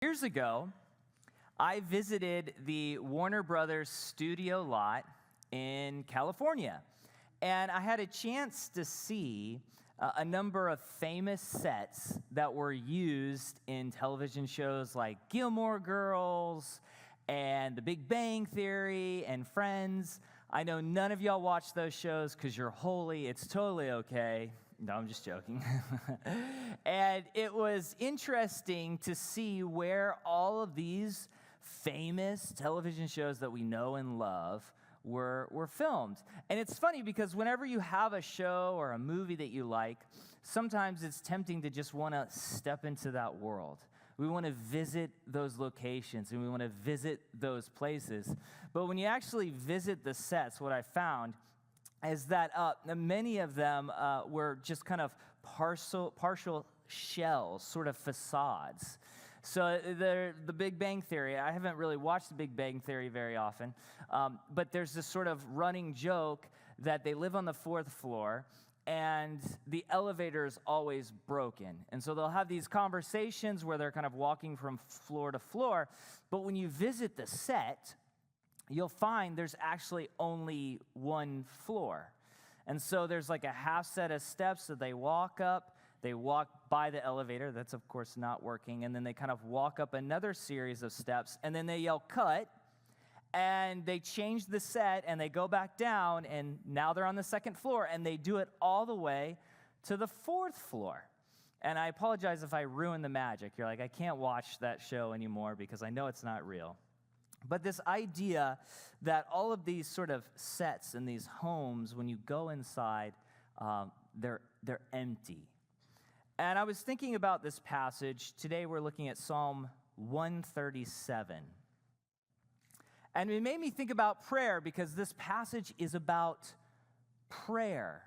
Years ago, I visited the Warner Brothers studio lot in California, and I had a chance to see a number of famous sets that were used in television shows like Gilmore Girls and The Big Bang Theory and Friends. I know none of y'all watch those shows because you're holy. It's totally okay. No, I'm just joking. And it was interesting to see where all of these famous television shows that we know and love were filmed. And it's funny because whenever you have a show or a movie that you like, sometimes it's tempting to just want to step into that world. We want to visit those locations and we want to visit those places. But when you actually visit the sets, what I found is that many of them were just kind of partial shells, sort of facades. So the Big Bang Theory, I haven't really watched The Big Bang Theory very often, but there's this sort of running joke that they live on the fourth floor, and the elevator is always broken. And so they'll have these conversations where they're kind of walking from floor to floor, but when you visit the set, you'll find there's actually only one floor. And so there's like a half set of steps that they walk up, they walk by the elevator, that's of course not working, and then they kind of walk up another series of steps, and then they yell cut, and they change the set, and they go back down, and now they're on the second floor, and they do it all the way to the fourth floor. And I apologize if I ruin the magic. You're like, I can't watch that show anymore because I know it's not real. But this idea that all of these sort of sets and these homes, when you go inside, they're empty. And I was thinking about this passage. Today we're looking at Psalm 137. And it made me think about prayer because this passage is about prayer.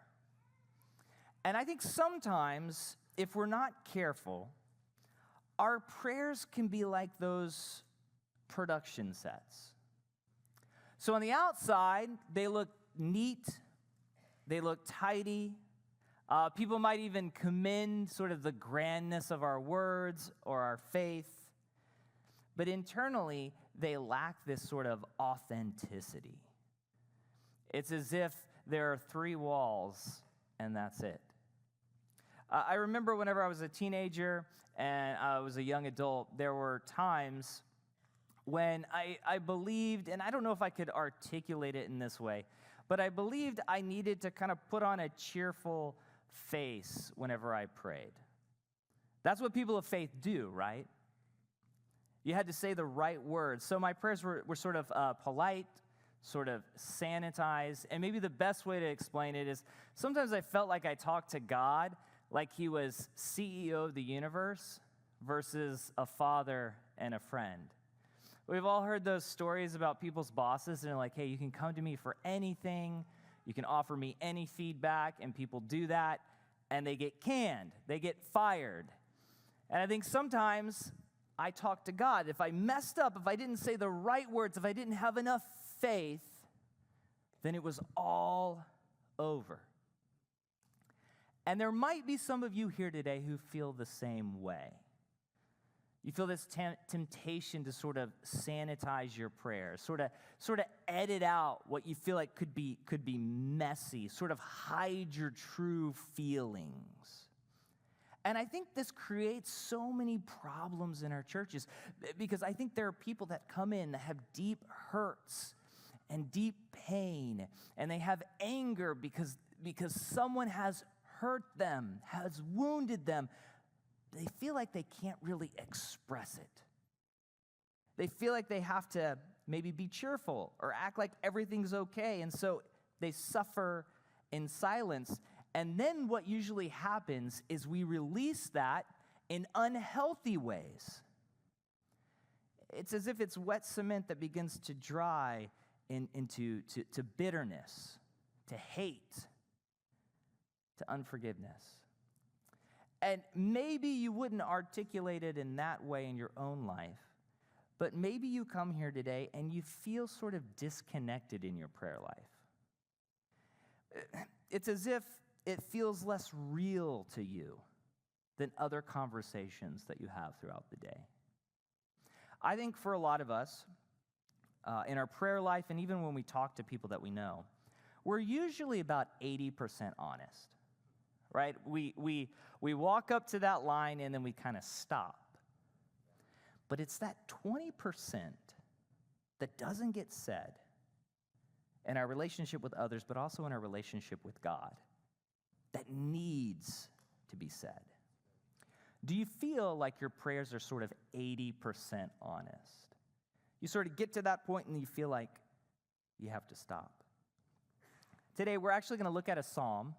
And I think sometimes, if we're not careful, our prayers can be like those production sets. So on the outside, they look neat, they look tidy. People might even commend sort of the grandness of our words or our faith. But internally, they lack this sort of authenticity. It's as if there are three walls and that's it. I remember whenever I was a teenager and I was a young adult, there were times when I believed, and I don't know if I could articulate it in this way, but I believed I needed to kind of put on a cheerful face whenever I prayed. That's what people of faith do, right? You had to say the right words. So my prayers were sort of polite, sort of sanitized, and maybe the best way to explain it is sometimes I felt like I talked to God like he was CEO of the universe versus a father and a friend. We've all heard those stories about people's bosses, and they're like, hey, you can come to me for anything, you can offer me any feedback, and people do that, and they get canned, they get fired. And I think sometimes I talk to God. If I messed up, if I didn't say the right words, if I didn't have enough faith, then it was all over. And there might be some of you here today who feel the same way. You feel this temptation to sort of sanitize your prayers, sort of edit out what you feel like could be messy, sort of hide your true feelings. And I think this creates so many problems in our churches because I think there are people that come in that have deep hurts and deep pain, and they have anger because someone has hurt them, has wounded them. They feel like they can't really express it. They feel like they have to maybe be cheerful or act like everything's okay, and so they suffer in silence. And then what usually happens is we release that in unhealthy ways. It's as if it's wet cement that begins to dry into bitterness, to hate, to unforgiveness. And maybe you wouldn't articulate it in that way in your own life, but maybe you come here today and you feel sort of disconnected in your prayer life. It's as if it feels less real to you than other conversations that you have throughout the day. I think for a lot of us, in our prayer life and even when we talk to people that we know, we're usually about 80% honest, right? We walk up to that line and then we kind of stop. But it's that 20% that doesn't get said in our relationship with others, but also in our relationship with God, that needs to be said. Do you feel like your prayers are sort of 80% honest? You sort of get to that point and you feel like you have to stop. Today, we're actually going to look at a psalm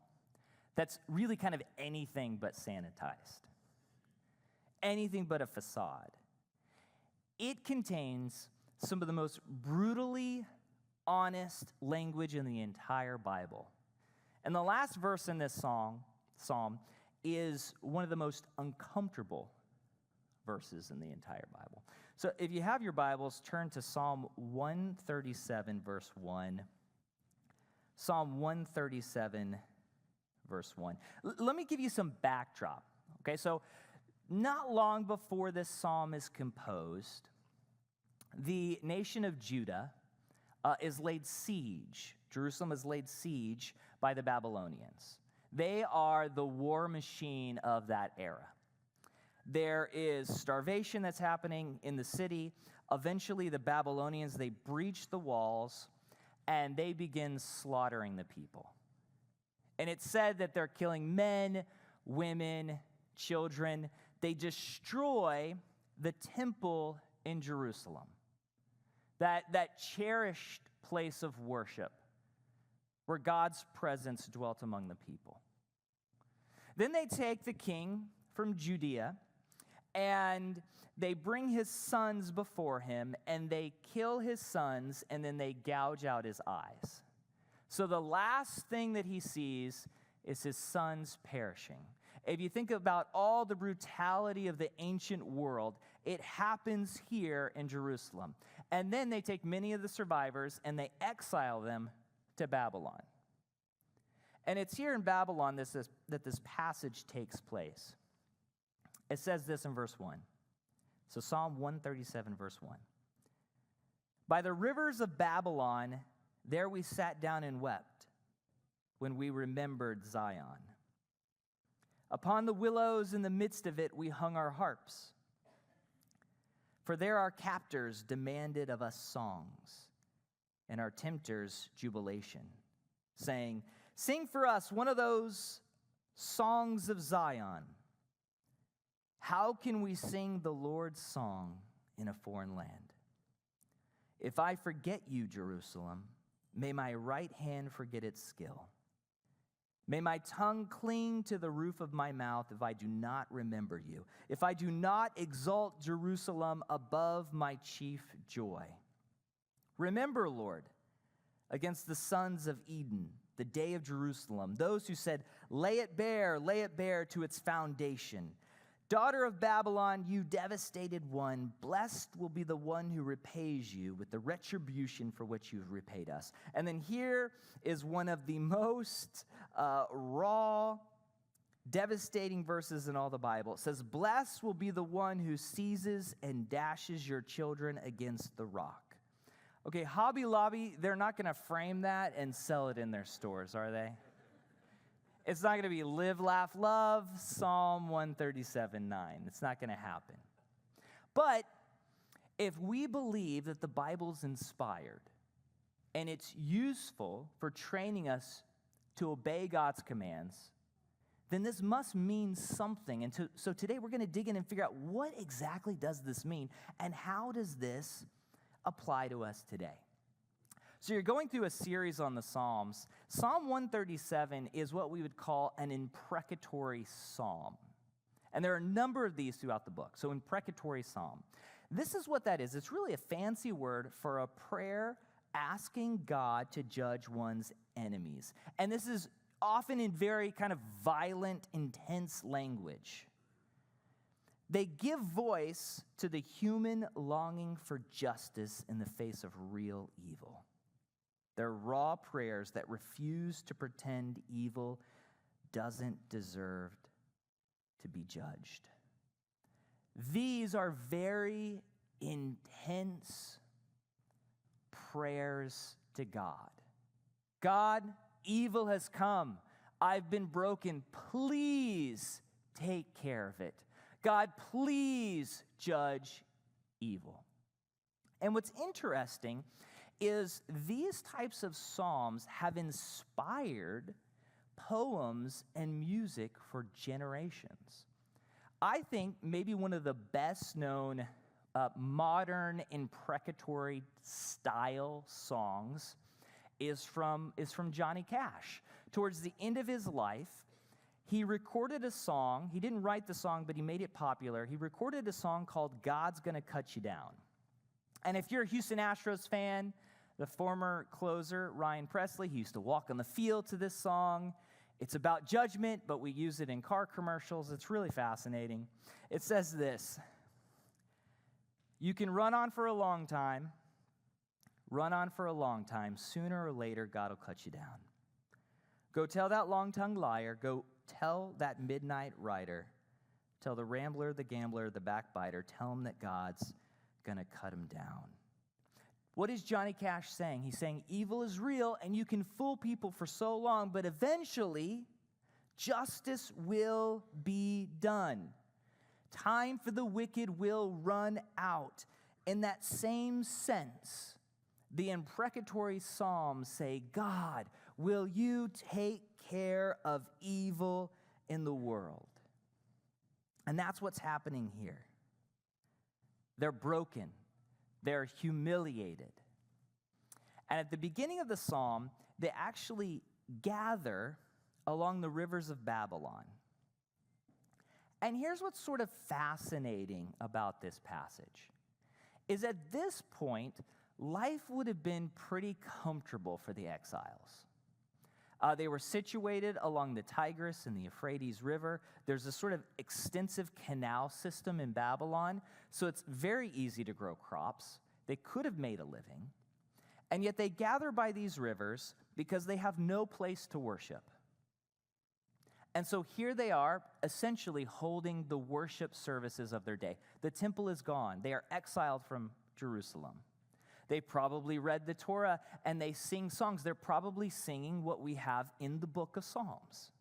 that's really kind of anything but sanitized, anything but a facade. It contains some of the most brutally honest language in the entire Bible. And the last verse in this psalm is one of the most uncomfortable verses in the entire Bible. So if you have your Bibles, turn to Psalm 137, verse 1. Psalm 137, verse 1. Let me give you some backdrop. Okay, so not long before this psalm is composed, the nation of Judah is laid siege. Jerusalem is laid siege by the Babylonians. They are the war machine of that era. There is starvation that's happening in the city. Eventually, the Babylonians, they breach the walls, and they begin slaughtering the people. And it's said that they're killing men, women, children. They destroy the temple in Jerusalem, that cherished place of worship where God's presence dwelt among the people. Then they take the king from Judea and they bring his sons before him and they kill his sons and then they gouge out his eyes. So the last thing that he sees is his sons perishing. If you think about all the brutality of the ancient world, it happens here in Jerusalem. And then they take many of the survivors and they exile them to Babylon. And it's here in Babylon that this passage takes place. It says this in verse 1. So Psalm 137, verse 1. By the rivers of Babylon, there we sat down and wept when we remembered Zion. Upon the willows in the midst of it, we hung our harps. For there our captors demanded of us songs, and our tempters jubilation, saying, sing for us one of those songs of Zion. How can we sing the Lord's song in a foreign land? If I forget you, Jerusalem, may my right hand forget its skill. May my tongue cling to the roof of my mouth if I do not remember you, if I do not exalt Jerusalem above my chief joy. Remember, Lord, against the sons of Eden, the day of Jerusalem, those who said, lay it bare to its foundation. Daughter of Babylon, you devastated one, blessed will be the one who repays you with the retribution for which you've repaid us. And then here is one of the most raw, devastating verses in all the Bible. It says, blessed will be the one who seizes and dashes your children against the rock. Okay, Hobby Lobby, they're not going to frame that and sell it in their stores, are they? It's not going to be live, laugh, love, Psalm 137:9. It's not going to happen. But if we believe that the Bible's inspired and it's useful for training us to obey God's commands, then this must mean something. And so today we're going to dig in and figure out what exactly does this mean and how does this apply to us today. So you're going through a series on the Psalms. Psalm 137 is what we would call an imprecatory psalm. And there are a number of these throughout the book. So imprecatory psalm. This is what that is. It's really a fancy word for a prayer asking God to judge one's enemies. And this is often in very kind of violent, intense language. They give voice to the human longing for justice in the face of real evil. They're raw prayers that refuse to pretend evil doesn't deserve to be judged. These are very intense prayers to God. God, evil has come. I've been broken. Please take care of it. God, please judge evil. And what's interesting is these types of psalms have inspired poems and music for generations. I think maybe one of the best known modern imprecatory style songs is from Johnny Cash. Towards the end of his life, he recorded a song. He didn't write the song, but he made it popular. He recorded a song called God's Gonna Cut You Down. And if you're a Houston Astros fan, the former closer, Ryan Presley, he used to walk on the field to this song. It's about judgment, but we use it in car commercials. It's really fascinating. It says this: you can run on for a long time, sooner or later God will cut you down. Go tell that long-tongued liar, go tell that midnight rider, tell the rambler, the gambler, the backbiter, tell him that God's gonna cut him down. What is Johnny Cash saying? He's saying evil is real and you can fool people for so long, but eventually justice will be done. Time for the wicked will run out. In that same sense, the imprecatory psalms say, God, will you take care of evil in the world? And that's what's happening here. They're broken. They're humiliated. And at the beginning of the psalm, they actually gather along the rivers of Babylon. And here's what's sort of fascinating about this passage, is at this point, life would have been pretty comfortable for the exiles. They were situated along the Tigris and the Euphrates River. There's a sort of extensive canal system in Babylon, so it's very easy to grow crops. They could have made a living, and yet they gather by these rivers because they have no place to worship. And so here they are, essentially holding the worship services of their day. The temple is gone. They are exiled from Jerusalem. They probably read the Torah and they sing songs. They're probably singing what we have in the book of Psalms.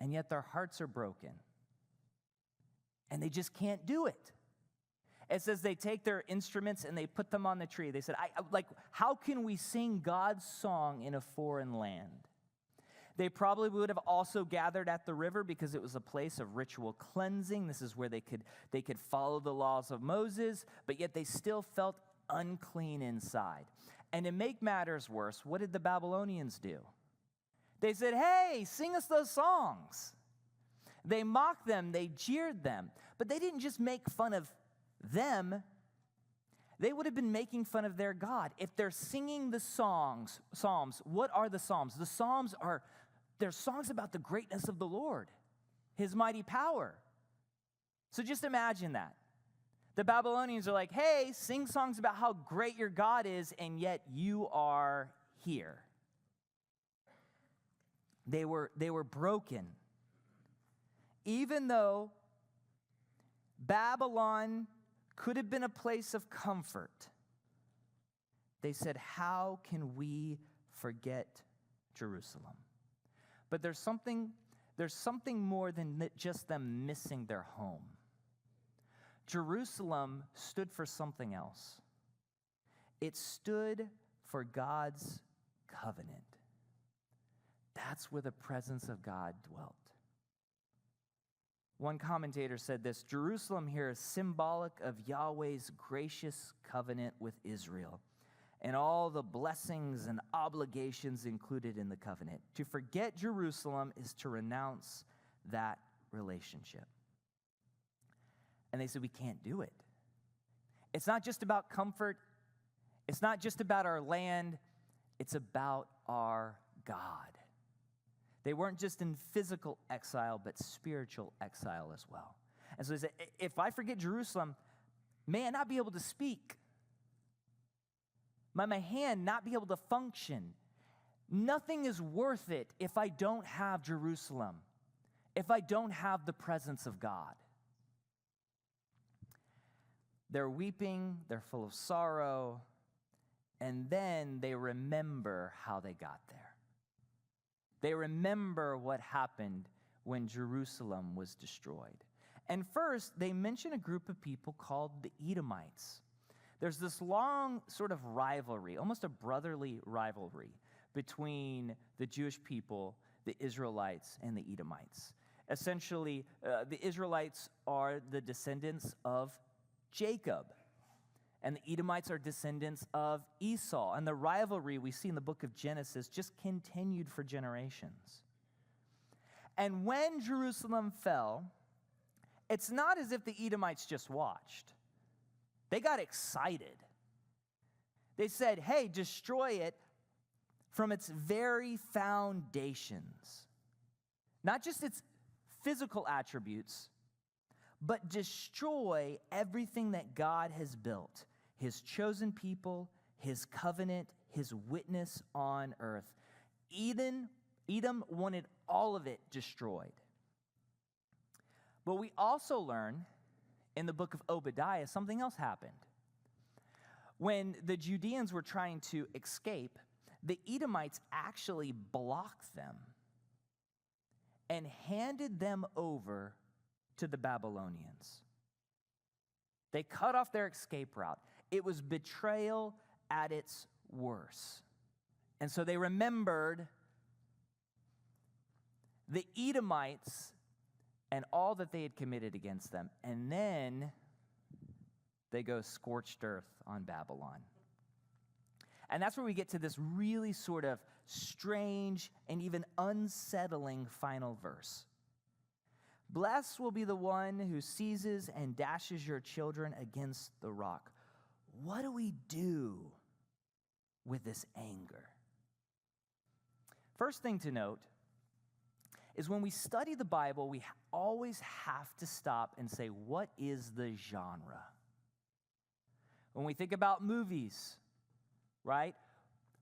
And yet their hearts are broken. And they just can't do it. It says they take their instruments and they put them on the tree. They said, how can we sing God's song in a foreign land? They probably would have also gathered at the river because it was a place of ritual cleansing. This is where they could follow the laws of Moses, but yet they still felt unclean inside. And to make matters worse, what did the Babylonians do? They said, hey, sing us those songs. They mocked them, they jeered them, but they didn't just make fun of them. They would have been making fun of their God. If they're singing the Psalms, what are the Psalms? The Psalms they're songs about the greatness of the Lord, his mighty power. So just imagine that. The Babylonians are like, hey, sing songs about how great your God is, and yet you are here. They were broken. Even though Babylon could have been a place of comfort, they said, how can we forget Jerusalem? But there's something more than just them missing their home. Jerusalem stood for something else. It stood for God's covenant. That's where the presence of God dwelt. One commentator said this: Jerusalem here is symbolic of Yahweh's gracious covenant with Israel and all the blessings and obligations included in the covenant. To forget Jerusalem is to renounce that relationship. And they said, we can't do it. It's not just about comfort. It's not just about our land. It's about our God. They weren't just in physical exile, but spiritual exile as well. And so they said, if I forget Jerusalem, may I not be able to speak? Might my hand not be able to function? Nothing is worth it if I don't have Jerusalem, if I don't have the presence of God. They're weeping, they're full of sorrow, and then they remember how they got there. They remember what happened when Jerusalem was destroyed. And first, they mention a group of people called the Edomites. There's this long sort of rivalry, almost a brotherly rivalry, between the Jewish people, the Israelites, and the Edomites. Essentially, the Israelites are the descendants of Jacob, and the Edomites are descendants of Esau. And the rivalry we see in the book of Genesis just continued for generations. And when Jerusalem fell, it's not as if the Edomites just watched. They got excited. They said, hey, destroy it from its very foundations. Not just its physical attributes, but destroy everything that God has built. His chosen people, his covenant, his witness on earth. Edom wanted all of it destroyed. But we also learn in the book of Obadiah, something else happened. When the Judeans were trying to escape, the Edomites actually blocked them and handed them over to the Babylonians. They cut off their escape route. It was betrayal at its worst. And so they remembered the Edomites and all that they had committed against them. And then they go scorched earth on Babylon. And that's where we get to this really sort of strange and even unsettling final verse. Blessed will be the one who seizes and dashes your children against the rock. What do we do with this anger? First thing to note is when we study the Bible, we always have to stop and say, what is the genre? When we think about movies, right?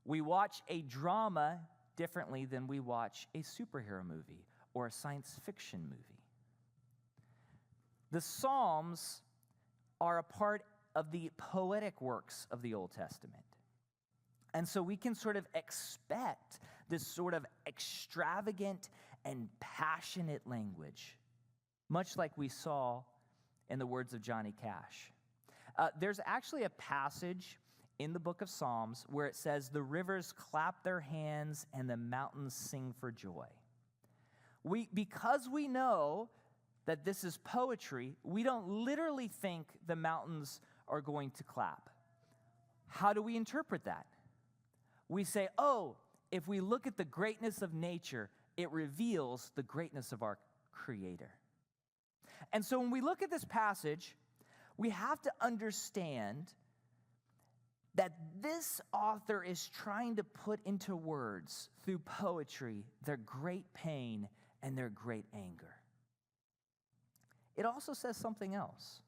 We watch a drama differently than we watch a superhero movie or a science fiction movie. The Psalms are a part of the poetic works of the Old Testament. And so we can sort of expect this sort of extravagant and passionate language, much like we saw in the words of Johnny Cash. There's actually a passage in the book of Psalms where it says, the rivers clap their hands and the mountains sing for joy. Because we know that this is poetry, we don't literally think the mountains are going to clap. How do we interpret that? We say, oh, if we look at the greatness of nature, it reveals the greatness of our Creator. And so when we look at this passage, we have to understand that this author is trying to put into words through poetry their great pain and their great anger. It also says something else.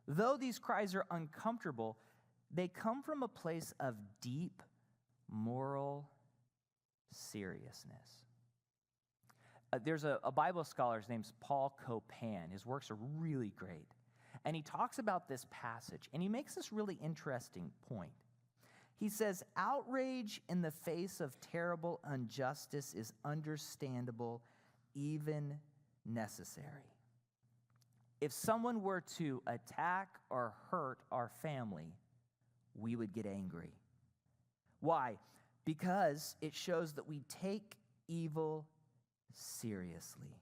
Though these cries are uncomfortable, they come from a place of deep moral seriousness. There's a Bible scholar, his name's Paul Copan. His works are really great. And he talks about this passage, and he makes this really interesting point. He says, outrage in the face of terrible injustice is understandable, even necessary. If someone were to attack or hurt our family, we would get angry. Why? Because it shows that we take evil seriously.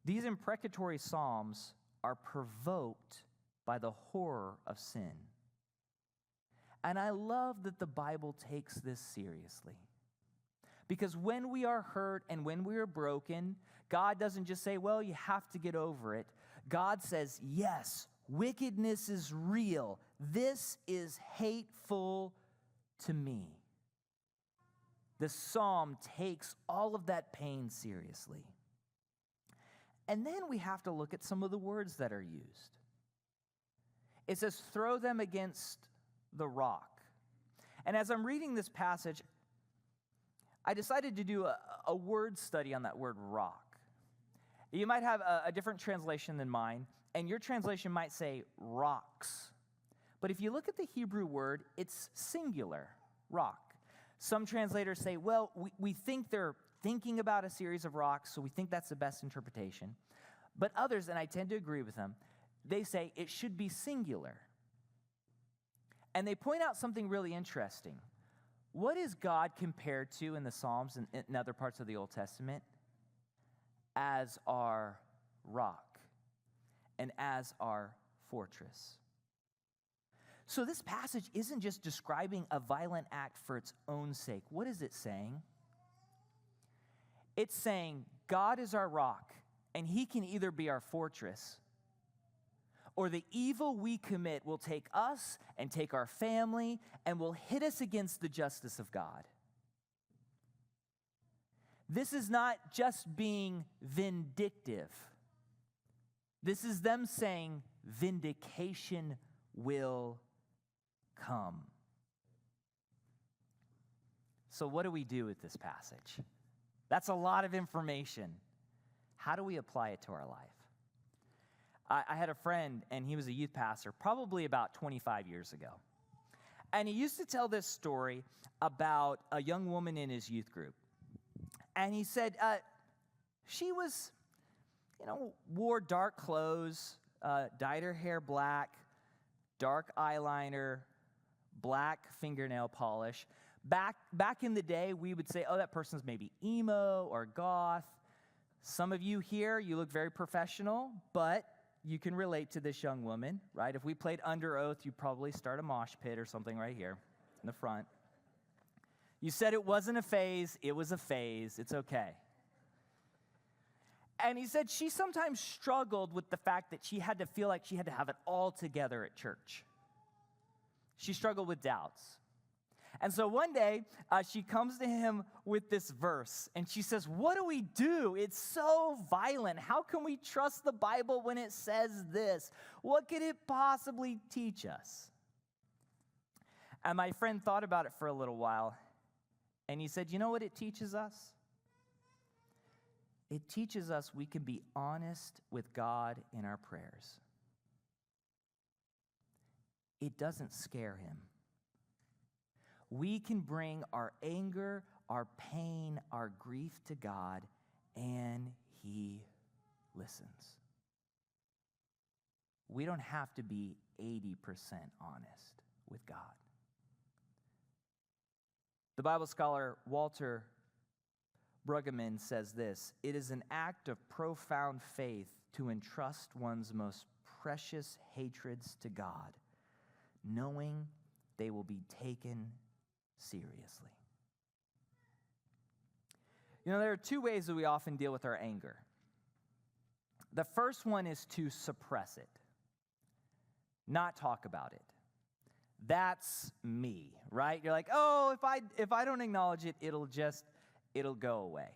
These imprecatory psalms are provoked by the horror of sin. And I love that the Bible takes this seriously. Because when we are hurt and when we are broken, God doesn't just say, well, you have to get over it. God says, yes, wickedness is real. This is hateful to me. The psalm takes all of that pain seriously. And then we have to look at some of the words that are used. It says, throw them against the rock. And as I'm reading this passage, I decided to do a word study on that word rock. You might have a different translation than mine, and your translation might say rocks. But if you look at the Hebrew word, it's singular, rock. Some translators say, well, we think they're thinking about a series of rocks, so we think that's the best interpretation. But others, and I tend to agree with them, they say it should be singular. And they point out something really interesting. What is God compared to in the Psalms and in other parts of the Old Testament? As our rock and as our fortress. So this passage isn't just describing a violent act for its own sake. What is it saying? It's saying God is our rock, and he can either be our fortress, or the evil we commit will take us and take our family and will hit us against the justice of God. This is not just being vindictive. This is them saying vindication will come. So what do we do with this passage? That's a lot of information. How do we apply it to our life? I had a friend, and he was a youth pastor probably about 25 years ago. And he used to tell this story about a young woman in his youth group. And he said she was, wore dark clothes, dyed her hair black, dark eyeliner, black fingernail polish. Back in the day, we would say, oh, that person's maybe emo or goth. Some of you here, you look very professional, but you can relate to this young woman, right? If we played Under Oath, you'd probably start a mosh pit or something right here in the front. You said it wasn't a phase. It was a phase. It's okay. And he said she sometimes struggled with the fact that she had to feel like she had to have it all together at church. She struggled with doubts. And so one day, she comes to him with this verse, and she says, what do we do? It's so violent. How can we trust the Bible when it says this? What could it possibly teach us? And my friend thought about it for a little while, and he said, you know what it teaches us? It teaches us we can be honest with God in our prayers. It doesn't scare him. We can bring our anger, our pain, our grief to God, and he listens. We don't have to be 80% honest with God. The Bible scholar Walter Brueggemann says this: it is an act of profound faith to entrust one's most precious hatreds to God, knowing they will be taken seriously. There are two ways that we often deal with our anger. The first one is to suppress it, not talk about it. That's me, right? You're like, oh, if I don't acknowledge it, it'll go away.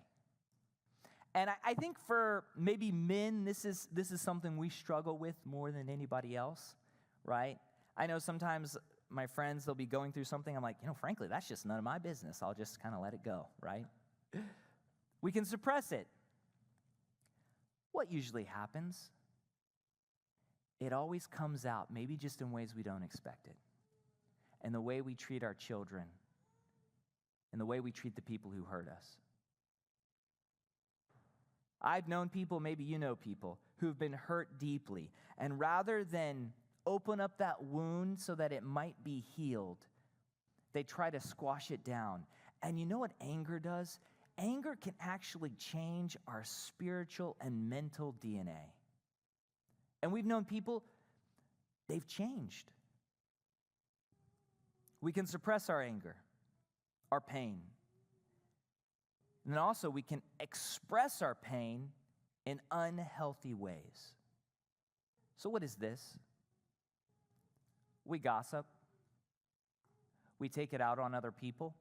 And I think for maybe men, this is something we struggle with more than anybody else, right? I know sometimes my friends, they'll be going through something. I'm like, frankly, that's just none of my business. I'll just kind of let it go, right? We can suppress it. What usually happens? It always comes out, maybe just in ways we don't expect it. And the way we treat our children, and the way we treat the people who hurt us. I've known people, maybe you know people, who've been hurt deeply. And rather than open up that wound so that it might be healed, they try to squash it down. And you know what anger does? Anger can actually change our spiritual and mental DNA. And we've known people, they've changed. We can suppress our anger, our pain. And then also we can express our pain in unhealthy ways. So what is this? We gossip. We take it out on other people.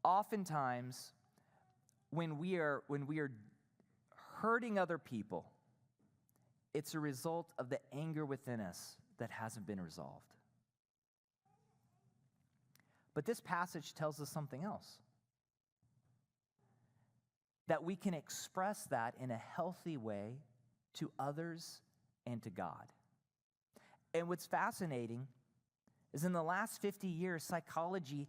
Oftentimes, when we are hurting other people, it's a result of the anger within us that hasn't been resolved. But this passage tells us something else. that we can express that in a healthy way to others and to God. And what's fascinating is in the last 50 years, psychology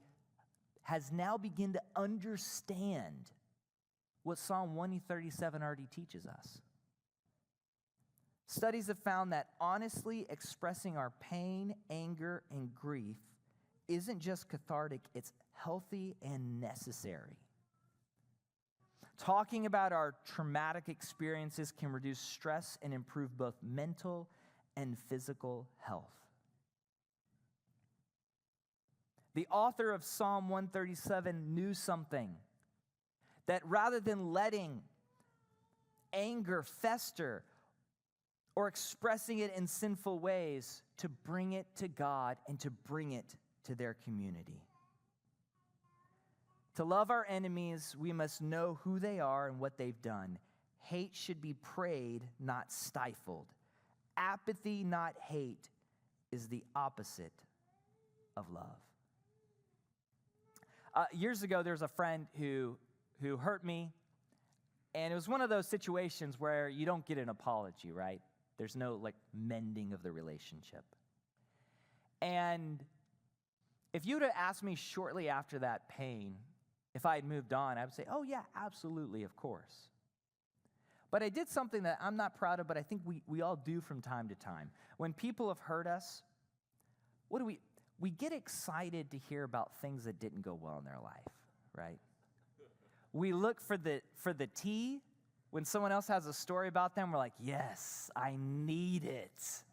has now begun to understand what Psalm 137 already teaches us. Studies have found that honestly expressing our pain, anger, and grief isn't just cathartic, it's healthy and necessary. Talking about our traumatic experiences can reduce stress and improve both mental and physical health. The author of Psalm 137 knew something, that rather than letting anger fester or expressing it in sinful ways, to bring it to God and to bring it to their community. To love our enemies, we must know who they are and what they've done. Hate should be prayed, not stifled. Apathy, not hate, is the opposite of love. Years ago, there was a friend who hurt me, and it was one of those situations where you don't get an apology, right? There's no mending of the relationship. And if you would have asked me shortly after that pain, if I had moved on, I would say, oh yeah, absolutely, of course. But I did something that I'm not proud of, but I think we all do from time to time. When people have hurt us, what do we get excited to hear about things that didn't go well in their life, right? We look for the tea. When someone else has a story about them, we're like, yes, I need it.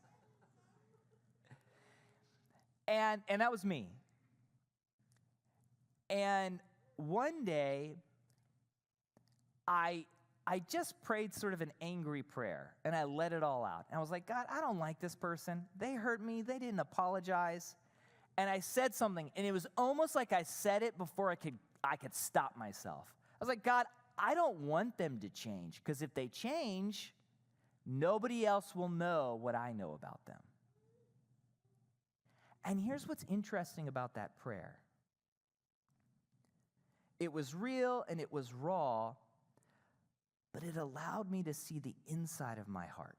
And that was me. And one day, I just prayed sort of an angry prayer, and I let it all out. And I was like, God, I don't like this person. They hurt me. They didn't apologize. And I said something, and it was almost like I said it before I could stop myself. I was like, God, I don't want them to change, because if they change, nobody else will know what I know about them. And here's what's interesting about that prayer. It was real and it was raw, but it allowed me to see the inside of my heart.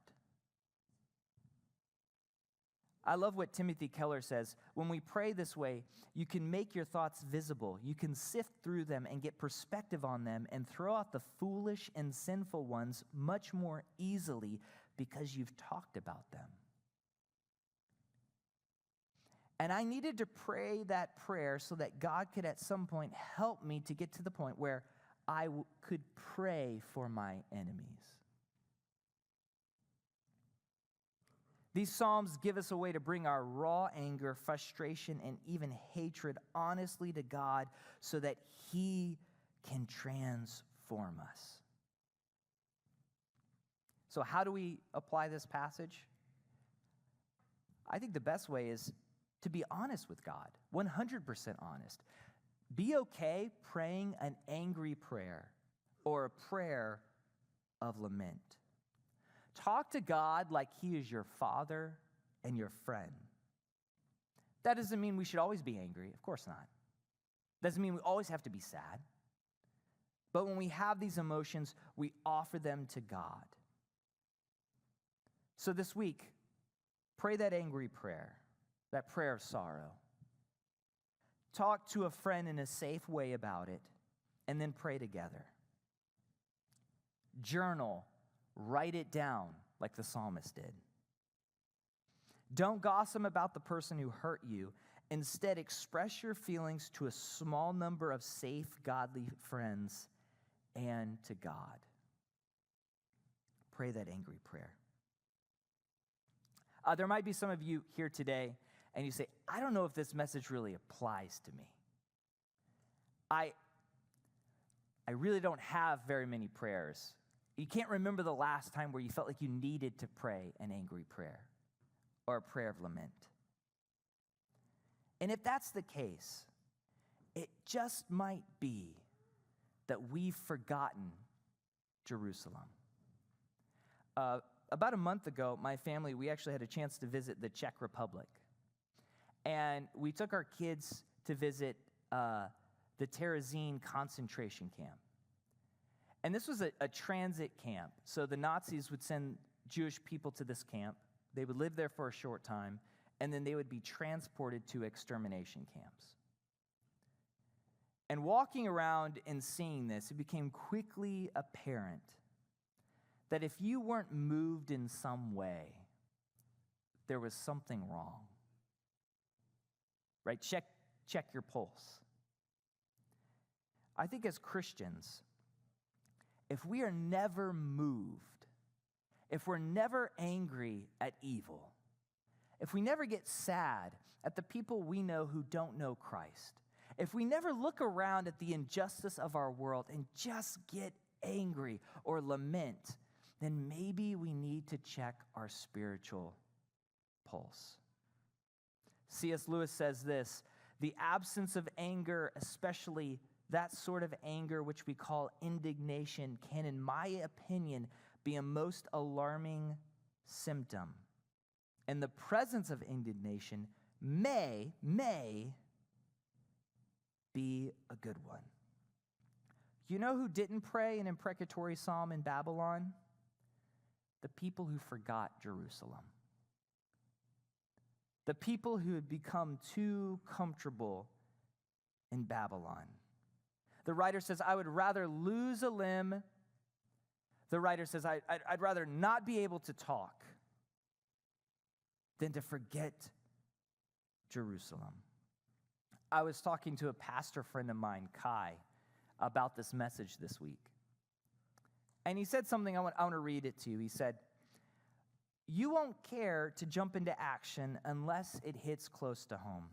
I love what Timothy Keller says. When we pray this way, you can make your thoughts visible. You can sift through them and get perspective on them and throw out the foolish and sinful ones much more easily because you've talked about them. And I needed to pray that prayer so that God could at some point help me to get to the point where I could pray for my enemies. These Psalms give us a way to bring our raw anger, frustration, and even hatred honestly to God so that He can transform us. So how do we apply this passage? I think the best way is to be honest with God, 100% honest. Be okay praying an angry prayer or a prayer of lament. Talk to God like He is your father and your friend. That doesn't mean we should always be angry. Of course not. Doesn't mean we always have to be sad. But when we have these emotions, we offer them to God. So this week, pray that angry prayer. That prayer of sorrow. Talk to a friend in a safe way about it, and then pray together. Journal, write it down like the psalmist did. Don't gossip about the person who hurt you. Instead, express your feelings to a small number of safe, godly friends and to God. Pray that angry prayer. There might be some of you here today, and you say, I don't know if this message really applies to me. I really don't have very many prayers. You can't remember the last time where you felt like you needed to pray an angry prayer or a prayer of lament. And if that's the case, it just might be that we've forgotten Jerusalem. About a month ago, my family, we actually had a chance to visit the Czech Republic. And we took our kids to visit the Terezín concentration camp. And this was a transit camp. So the Nazis would send Jewish people to this camp. They would live there for a short time, and then they would be transported to extermination camps. And walking around and seeing this, it became quickly apparent that if you weren't moved in some way, there was something wrong. Right? Check your pulse. I think as Christians, if we are never moved, if we're never angry at evil, if we never get sad at the people we know who don't know Christ, if we never look around at the injustice of our world and just get angry or lament, then maybe we need to check our spiritual pulse. C.S. Lewis says this: the absence of anger, especially that sort of anger which we call indignation, can, in my opinion, be a most alarming symptom. And the presence of indignation may be a good one. You know who didn't pray an imprecatory psalm in Babylon? The people who forgot Jerusalem. The people who had become too comfortable in Babylon. The writer says, I would rather lose a limb. The writer says, I'd rather not be able to talk than to forget Jerusalem. I was talking to a pastor friend of mine, Kai, about this message this week. And he said something, I want to read it to you. He said, you won't care to jump into action unless it hits close to home.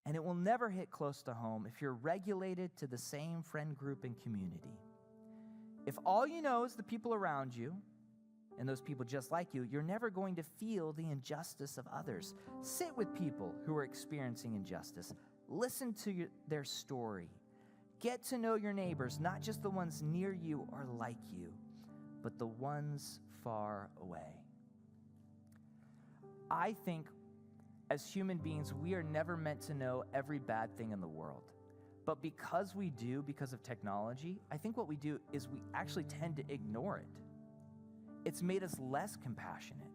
And it will never hit close to home if you're regulated to the same friend group and community. If all you know is the people around you, and those people just like you, you're never going to feel the injustice of others. Sit with people who are experiencing injustice. Listen to their story. Get to know your neighbors, not just the ones near you or like you, but the ones far away. I think as human beings, we are never meant to know every bad thing in the world. But because we do, because of technology, I think what we do is we actually tend to ignore it. It's made us less compassionate.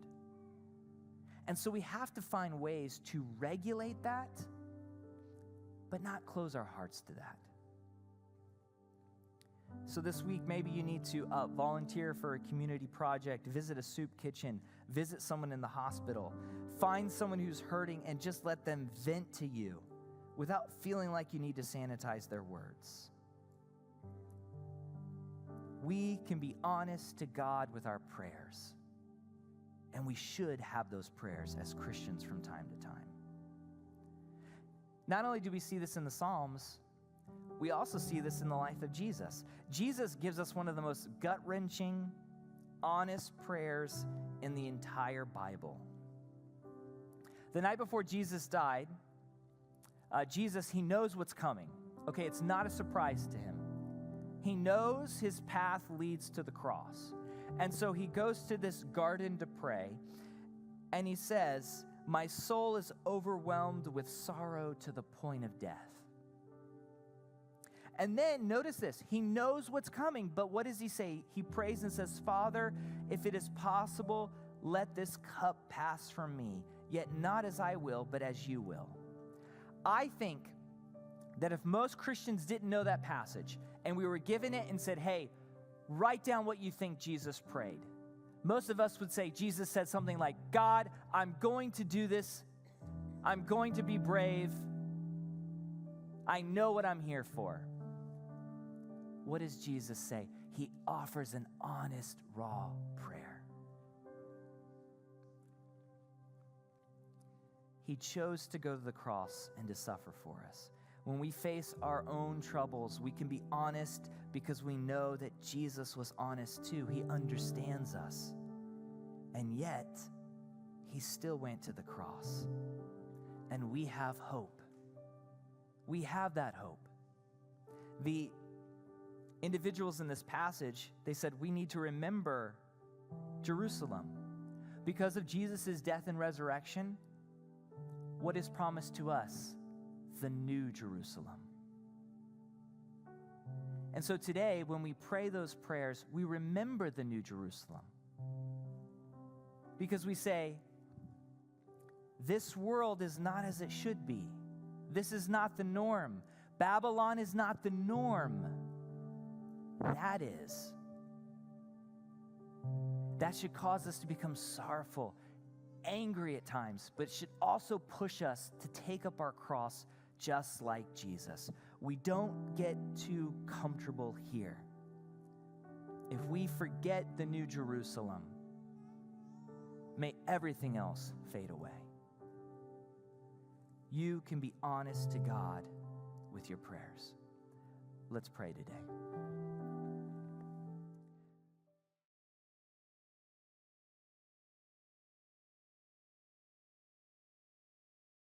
And so we have to find ways to regulate that, but not close our hearts to that. So this week, maybe you need to volunteer for a community project, visit a soup kitchen, visit someone in the hospital, find someone who's hurting and just let them vent to you without feeling like you need to sanitize their words. We can be honest to God with our prayers, and we should have those prayers as Christians from time to time. Not only do we see this in the Psalms, we also see this in the life of Jesus. Jesus gives us one of the most gut-wrenching, honest prayers in the entire Bible. The night before Jesus died, he knows what's coming. Okay, it's not a surprise to him. He knows his path leads to the cross. And so he goes to this garden to pray, and he says, my soul is overwhelmed with sorrow to the point of death. And then notice this, he knows what's coming, but what does he say? He prays and says, Father, if it is possible, let this cup pass from me, yet not as I will, but as you will. I think that if most Christians didn't know that passage, and we were given it and said, hey, write down what you think Jesus prayed, most of us would say Jesus said something like, God, I'm going to do this. I'm going to be brave. I know what I'm here for. What does Jesus say? He offers an honest, raw prayer. He chose to go to the cross and to suffer for us. When we face our own troubles, we can be honest because we know that Jesus was honest too. He understands us. And yet, he still went to the cross. And we have hope. We have that hope. The individuals in this passage, they said, we need to remember Jerusalem. Because of Jesus' death and resurrection, what is promised to us? The new Jerusalem. And so today, when we pray those prayers, we remember the New Jerusalem. Because we say, this world is not as it should be. This is not the norm. Babylon is not the norm. That is. That should cause us to become sorrowful, angry at times, but it should also push us to take up our cross just like Jesus. We don't get too comfortable here. If we forget the New Jerusalem, may everything else fade away. You can be honest to God with your prayers. Let's pray today.